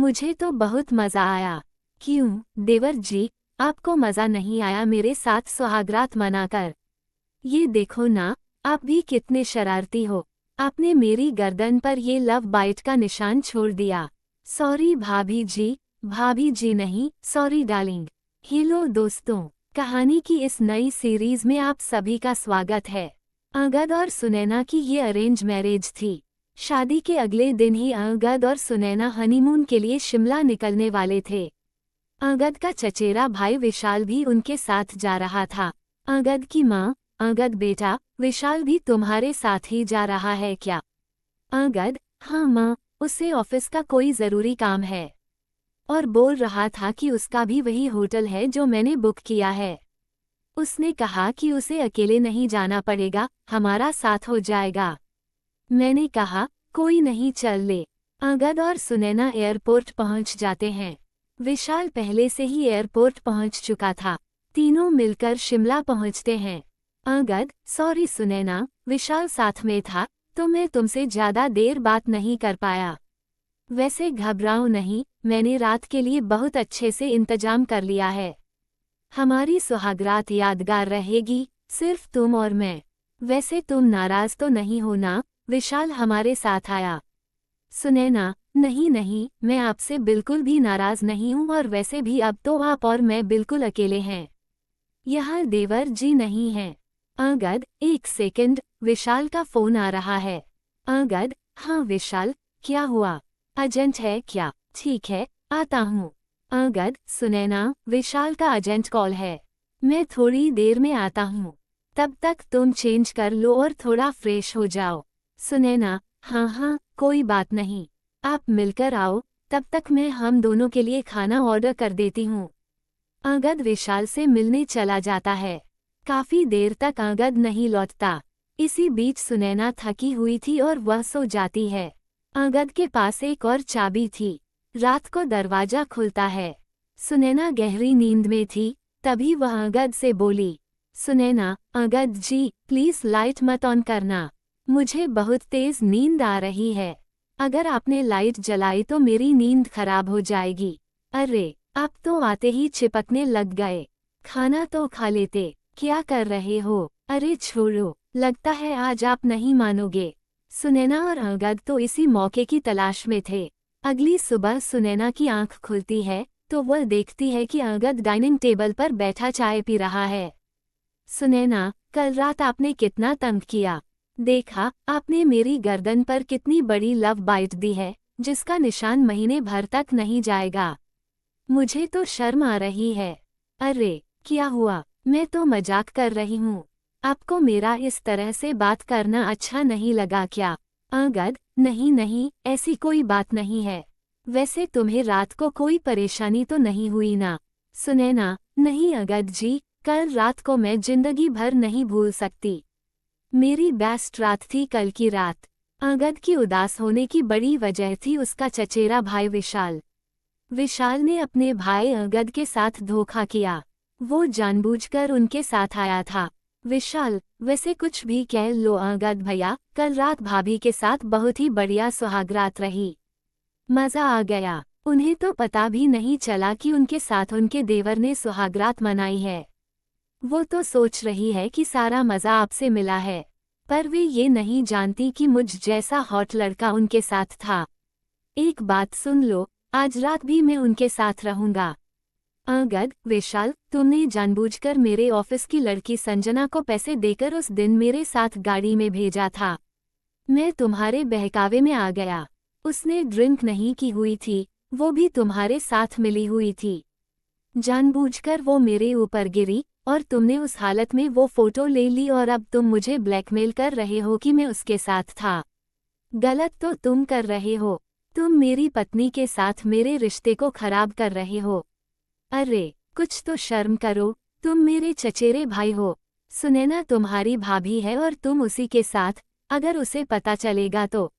मुझे तो बहुत मजा आया। क्यों देवर जी, आपको मजा नहीं आया मेरे साथ सुहागरात मनाकर? ये देखो ना, आप भी कितने शरारती हो। आपने मेरी गर्दन पर ये लव बाइट का निशान छोड़ दिया। सॉरी भाभी जी नहीं, सॉरी डार्लिंग। हेलो दोस्तों, कहानी की इस नई सीरीज में आप सभी का स्वागत है। अंगद और सुनैना की ये अरेंज मैरिज थी। शादी के अगले दिन ही अंगद और सुनैना हनीमून के लिए शिमला निकलने वाले थे। अंगद का चचेरा भाई विशाल भी उनके साथ जा रहा था। अंगद की माँ, अंगद बेटा, विशाल भी तुम्हारे साथ ही जा रहा है क्या? अंगद, हाँ माँ, उसे ऑफिस का कोई ज़रूरी काम है। और बोल रहा था कि उसका भी वही होटल है जो मैंने बुक किया है। उसने कहा कि उसे अकेले नहीं जाना पड़ेगा, हमारा साथ हो जाएगा। मैंने कहा, कोई नहीं, चल ले। अंगद और सुनैना एयरपोर्ट पहुंच जाते हैं। विशाल पहले से ही एयरपोर्ट पहुंच चुका था। तीनों मिलकर शिमला पहुंचते हैं। अंगद, सॉरी सुनैना, विशाल साथ में था तो मैं तुमसे ज्यादा देर बात नहीं कर पाया। वैसे घबराओ नहीं, मैंने रात के लिए बहुत अच्छे से इंतजाम कर लिया है। हमारी सुहागरात यादगार रहेगी, सिर्फ तुम और मैं। वैसे तुम नाराज तो नहीं हो ना? विशाल हमारे साथ आया। सुनैना, नहीं नहीं, मैं आपसे बिल्कुल भी नाराज नहीं हूँ, और वैसे भी अब तो आप और मैं बिल्कुल अकेले हैं। यहाँ देवर जी नहीं हैं। अंगद, एक सेकंड, विशाल का फोन आ रहा है। अंगद, हाँ विशाल, क्या हुआ? एजेंट है क्या? ठीक है, आता हूँ। अंगद, सुनैना, विशाल का एजेंट कॉल है। मैं थोड़ी देर में आता हूँ। तब तक तुम चेंज कर लो और थोड़ा फ्रेश हो जाओ। सुनैना, हाँ हाँ, कोई बात नहीं, आप मिलकर आओ, तब तक मैं हम दोनों के लिए खाना ऑर्डर कर देती हूँ। अंगद विशाल से मिलने चला जाता है। काफी देर तक अंगद नहीं लौटता। इसी बीच सुनैना थकी हुई थी और वह सो जाती है। अंगद के पास एक और चाबी थी। रात को दरवाजा खुलता है। सुनैना गहरी नींद में थी, तभी वह अंगद से बोली, सुनैना, अंगद जी, प्लीज लाइट मत ऑन करना, मुझे बहुत तेज नींद आ रही है। अगर आपने लाइट जलाई तो मेरी नींद खराब हो जाएगी। अरे, आप तो आते ही चिपकने लग गए। खाना तो खा लेते, क्या कर रहे हो? अरे छोड़ो, लगता है आज आप नहीं मानोगे। सुनैना और अंगद तो इसी मौके की तलाश में थे। अगली सुबह सुनैना की आंख खुलती है तो वह देखती है कि अंगद डाइनिंग टेबल पर बैठा चाय पी रहा है। सुनैना, कल रात आपने कितना तंग किया। देखा आपने मेरी गर्दन पर कितनी बड़ी लव बाइट दी है, जिसका निशान महीने भर तक नहीं जाएगा। मुझे तो शर्म आ रही है। अरे, क्या हुआ? मैं तो मजाक कर रही हूँ। आपको मेरा इस तरह से बात करना अच्छा नहीं लगा क्या? अंगद, नहीं नहीं, ऐसी कोई बात नहीं है। वैसे तुम्हें रात को कोई परेशानी तो नहीं हुई ना? सुनैना, नहीं अंगद जी, कल रात को मैं जिंदगी भर नहीं भूल सकती। मेरी बेस्ट रात थी कल की रात। अंगद की उदास होने की बड़ी वजह थी उसका चचेरा भाई विशाल। विशाल ने अपने भाई अंगद के साथ धोखा किया। वो जानबूझकर उनके साथ आया था। विशाल, वैसे कुछ भी कह लो अंगद भैया, कल रात भाभी के साथ बहुत ही बढ़िया सुहागरात रही। मजा आ गया। उन्हें तो पता भी नहीं चला कि उनके साथ उनके देवर ने सुहागरात मनाई है। वो तो सोच रही है कि सारा मजा आपसे मिला है, पर वे ये नहीं जानती कि मुझ जैसा हॉट लड़का उनके साथ था। एक बात सुन लो, आज रात भी मैं उनके साथ रहूंगा। अंगद, विशाल, तुमने जानबूझकर मेरे ऑफिस की लड़की संजना को पैसे देकर उस दिन मेरे साथ गाड़ी में भेजा था। मैं तुम्हारे बहकावे में आ गया। उसने ड्रिंक नहीं की हुई थी, वो भी तुम्हारे साथ मिली हुई थी। जानबूझकर वो मेरे ऊपर गिरी और तुमने उस हालत में वो फोटो ले ली, और अब तुम मुझे ब्लैकमेल कर रहे हो कि मैं उसके साथ था। गलत तो तुम कर रहे हो। तुम मेरी पत्नी के साथ मेरे रिश्ते को खराब कर रहे हो। अरे, कुछ तो शर्म करो, तुम मेरे चचेरे भाई हो। सुनैना तुम्हारी भाभी है और तुम उसी के साथ, अगर उसे पता चलेगा तो।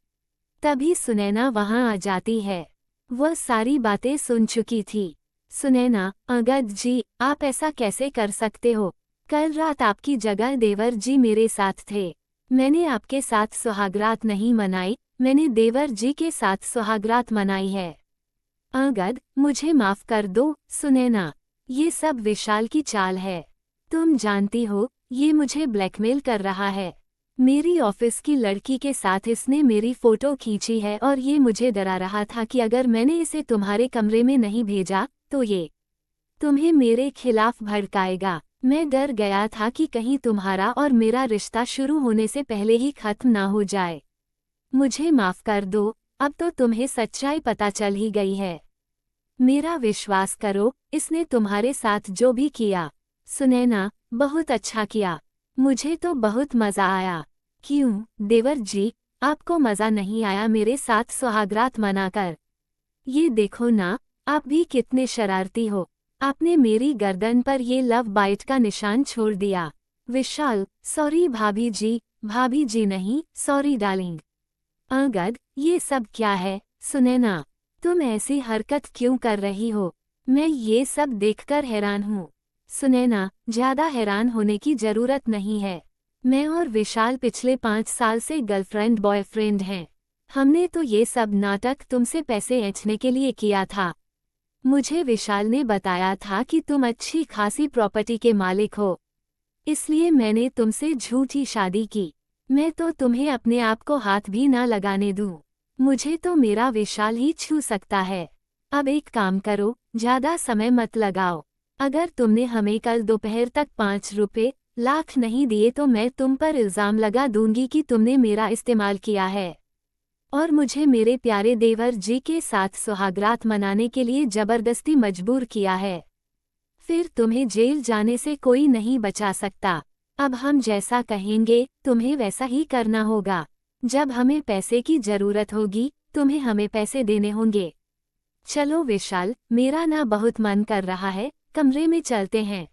तभी सुनैना वहां आ जाती है। वह सारी बातें सुन चुकी थी। सुनैना, अंगद जी, आप ऐसा कैसे कर सकते हो? कल रात आपकी जगह देवर जी मेरे साथ थे। मैंने आपके साथ सुहागरात नहीं मनाई, मैंने देवर जी के साथ सुहागरात मनाई है। अंगद, मुझे माफ कर दो सुनैना, ये सब विशाल की चाल है। तुम जानती हो ये मुझे ब्लैकमेल कर रहा है। मेरी ऑफिस की लड़की के साथ इसने मेरी फोटो खींची है और ये मुझे डरा रहा था कि अगर मैंने इसे तुम्हारे कमरे में नहीं भेजा तो ये तुम्हें मेरे खिलाफ भड़काएगा। मैं डर गया था कि कहीं तुम्हारा और मेरा रिश्ता शुरू होने से पहले ही खत्म ना हो जाए। मुझे माफ कर दो, अब तो तुम्हें सच्चाई पता चल ही गई है। मेरा विश्वास करो, इसने तुम्हारे साथ जो भी किया, सुनैना, बहुत अच्छा किया। मुझे तो बहुत मज़ा आया। क्यों देवर जी, आपको मज़ा नहीं आया मेरे साथ सुहागरात मनाकर? ये देखो ना, आप भी कितने शरारती हो। आपने मेरी गर्दन पर ये लव बाइट का निशान छोड़ दिया। विशाल, सॉरी भाभी जी नहीं, सॉरी डार्लिंग। अंगद, ये सब क्या है? सुनैना, तुम ऐसी हरकत क्यों कर रही हो? मैं ये सब देखकर हैरान हूँ। सुनैना, ज्यादा हैरान होने की जरूरत नहीं है। मैं और विशाल पिछले 5 साल से गर्लफ्रेंड बॉयफ्रेंड हैं। हमने तो ये सब नाटक तुमसे पैसे ऐंठने के लिए किया था। मुझे विशाल ने बताया था कि तुम अच्छी खासी प्रॉपर्टी के मालिक हो, इसलिए मैंने तुमसे झूठी शादी की। मैं तो तुम्हें अपने आप को हाथ भी ना लगाने दूं। मुझे तो मेरा विशाल ही छू सकता है। अब एक काम करो, ज्यादा समय मत लगाओ। अगर तुमने हमें कल दोपहर तक 5 लाख नहीं दिए तो मैं तुम पर इल्जाम लगा दूंगी कि तुमने मेरा इस्तेमाल किया है और मुझे मेरे प्यारे देवर जी के साथ सुहागरात मनाने के लिए जबरदस्ती मजबूर किया है। फिर तुम्हें जेल जाने से कोई नहीं बचा सकता। अब हम जैसा कहेंगे तुम्हें वैसा ही करना होगा। जब हमें पैसे की जरूरत होगी तुम्हें हमें पैसे देने होंगे। चलो विशाल, मेरा ना बहुत मन कर रहा है, कमरे में चलते हैं।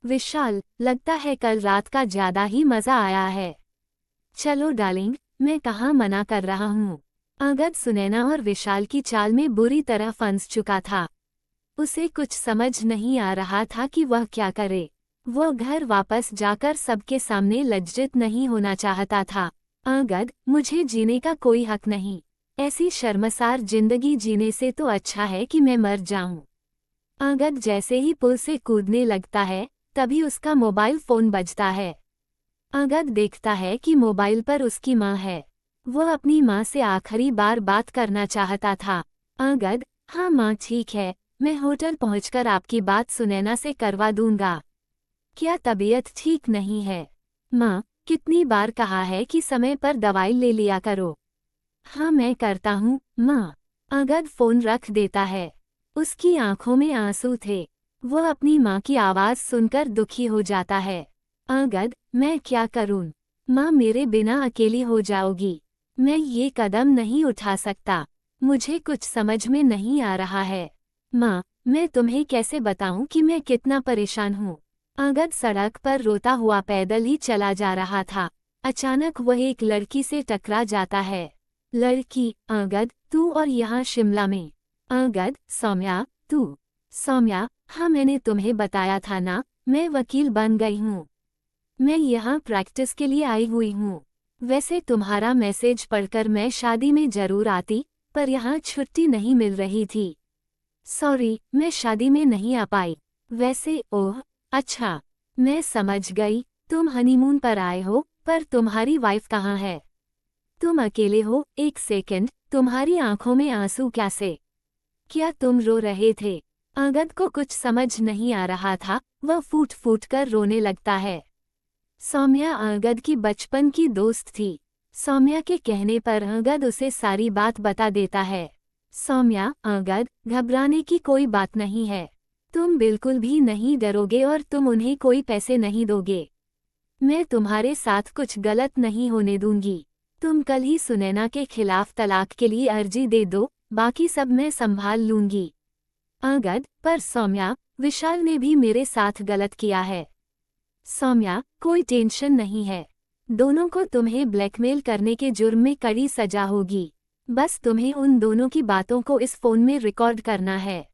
विशाल, लगता है कल रात का ज्यादा ही मजा आया है। चलो डार्लिंग, मैं कहाँ मना कर रहा हूँ। अंगद सुनैना और विशाल की चाल में बुरी तरह फंस चुका था। उसे कुछ समझ नहीं आ रहा था कि वह क्या करे। वह घर वापस जाकर सबके सामने लज्जित नहीं होना चाहता था। अंगद, मुझे जीने का कोई हक नहीं। ऐसी शर्मसार जिंदगी जीने से तो अच्छा है कि मैं मर जाऊं। अंगद जैसे ही पुल से कूदने लगता है तभी उसका मोबाइल फोन बजता है। अंगद देखता है कि मोबाइल पर उसकी माँ है। वह अपनी माँ से आखिरी बार बात करना चाहता था। अंगद, हाँ माँ ठीक है, मैं होटल पहुंचकर आपकी बात सुनैना से करवा दूंगा। क्या तबीयत ठीक नहीं है? माँ, कितनी बार कहा है कि समय पर दवाई ले लिया करो। हाँ मैं करता हूँ माँ। अंगद फोन रख देता है। उसकी आंखों में आंसू थे। वह अपनी माँ की आवाज़ सुनकर दुखी हो जाता है। अंगद, मैं क्या करूँ? माँ मेरे बिना अकेली हो जाओगी। मैं ये कदम नहीं उठा सकता। मुझे कुछ समझ में नहीं आ रहा है। माँ, मैं तुम्हें कैसे बताऊं कि मैं कितना परेशान हूँ। अंगद सड़क पर रोता हुआ पैदल ही चला जा रहा था। अचानक वह एक लड़की से टकरा जाता है। लड़की, अंगद, तू और यहाँ शिमला में? अंगद, सौम्या, तू? सौम्या, हाँ मैंने तुम्हें बताया था ना, मैं वकील बन गई हूँ। मैं यहाँ प्रैक्टिस के लिए आई हुई हूँ। वैसे तुम्हारा मैसेज पढ़कर मैं शादी में जरूर आती, पर यहाँ छुट्टी नहीं मिल रही थी। सॉरी, मैं शादी में नहीं आ पाई। वैसे ओह, अच्छा, मैं समझ गई, तुम हनीमून पर आए हो, पर तुम्हारी वाइफ कहाँ है? तुम अकेले हो? एक सेकंड, तुम्हारी आंखों में आंसू कैसे? क्या तुम रो रहे थे? अंगद को कुछ समझ नहीं आ रहा था, वह फूट फूट कर रोने लगता है। सौम्या अंगद की बचपन की दोस्त थी। सौम्या के कहने पर अंगद उसे सारी बात बता देता है। सौम्या, अंगद, घबराने की कोई बात नहीं है। तुम बिल्कुल भी नहीं डरोगे और तुम उन्हें कोई पैसे नहीं दोगे। मैं तुम्हारे साथ कुछ गलत नहीं होने दूंगी। तुम कल ही सुनैना के खिलाफ तलाक के लिए अर्जी दे दो, बाकी सब मैं संभाल लूंगी। अंगद, पर सौम्या, विशाल ने भी मेरे साथ गलत किया है। सौम्या, कोई टेंशन नहीं है। दोनों को तुम्हें ब्लैकमेल करने के जुर्म में कड़ी सजा होगी। बस तुम्हें उन दोनों की बातों को इस फोन में रिकॉर्ड करना है।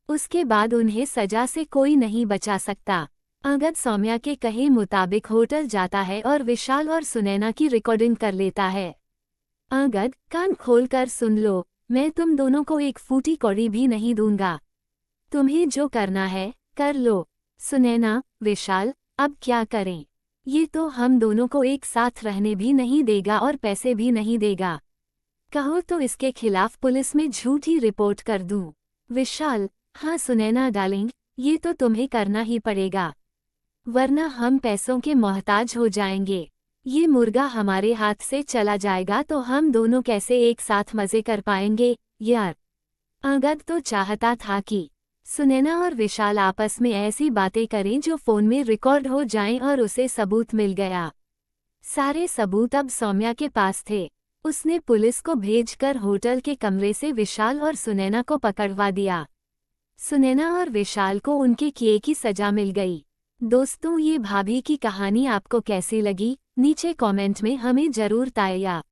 उसके बाद उन्हें सजा से कोई नहीं बचा सकता। अंगद सौम्या के कहे मुताबिक होटल जाता है और विशाल और सुनैना की रिकॉर्डिंग कर लेता है। अंगद, कान खोलकर सुन लो, मैं तुम दोनों को एक फूटी कौड़ी भी नहीं दूंगा। तुम्हें जो करना है कर लो। सुनैना, विशाल, अब क्या करें? ये तो हम दोनों को एक साथ रहने भी नहीं देगा और पैसे भी नहीं देगा। कहो तो इसके खिलाफ पुलिस में झूठी रिपोर्ट कर दूं। विशाल, हाँ सुनैना डार्लिंग, ये तो तुम्हें करना ही पड़ेगा, वरना हम पैसों के मोहताज हो जाएंगे। ये मुर्गा हमारे हाथ से चला जाएगा तो हम दोनों कैसे एक साथ मजे कर पाएंगे यार। अंगद तो चाहता था कि सुनैना और विशाल आपस में ऐसी बातें करें जो फोन में रिकॉर्ड हो जाएं और उसे सबूत मिल गया। सारे सबूत अब सौम्या के पास थे। उसने पुलिस को भेजकर होटल के कमरे से विशाल और सुनैना को पकड़वा दिया। सुनैना और विशाल को उनके किए की सजा मिल गई। दोस्तों, ये भाभी की कहानी आपको कैसी लगी? नीचे कमेंट में हमें जरूर बताइए।